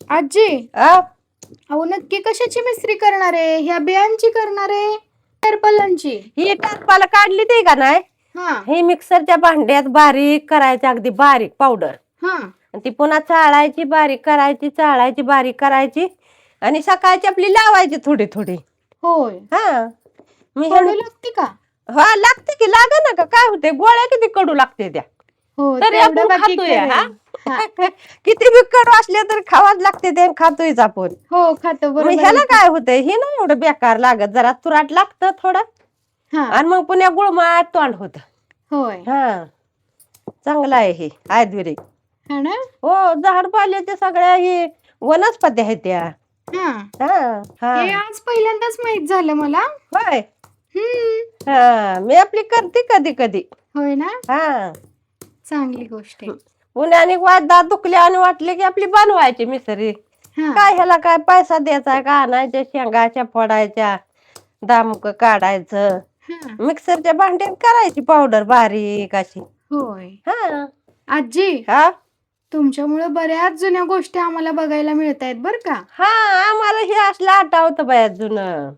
आजी, आ अहो नक्की कशाची मिस्त्री करणार आहे? ह्या बियांची करणार आहे टरपलांची? ही टाकपाला काढली ते का नाही, हा ही मिक्सरच्या भांड्यात बारीक करायची, अगदी बारीक पावडर. हा आणि ती पुन्हा चाळायची, बारीक करायची, चाळायची, बारीक करायची आणि सकाळची आपली लावायची थोडी थोडी. होय. हा मी कडू लागते का? हा लागते की, लागा ना का, काय होते, गोळ्या किती कडू लागते त्या, हो तरी तेवढं आपण बाकी खातोय. हा करेल. हा. किती बी कडू असले तर खावाच लागते ते, खातोयच आपण. हो खातो, मग बरोबर ह्याला आहे की. काय होतंय, हे नाही एवढं बेकार लागत, जरा तुराट लागतं थोडं हा आणि मग पुन्हा गुळमाट तोंड होत. होय. हा चांगलं आहे हे आयुर्वेदिक. हा ना. हो, झाडपाल्याच्या सगळ्या हे वनस्पती आहेत त्या. हा हा हा हे आज पहिल्यांदाच माहित झालं मला. होय. हम्म. हा मी आपली करते कधी कधी. होय ना, हा चांगली गोष्ट आहे. पुन्हा आणि दात दुखले आणि वाटले की आपली बनवायची मिसरी. हा काय ह्याला काय पैसा द्यायचा का, आणायच्या शेंगाच्या फोडायच्या, दामुक काढायचं, हा मिक्सरच्या भांड्यात करायची पावडर बारीक अशी. होय. हा आजी, हा तुमच्यामुळे बऱ्याच जुन्या गोष्टी आम्हाला बघायला मिळत आहेत बर का. हा आम्हाला हे असलं आठवतं बाया जुनं.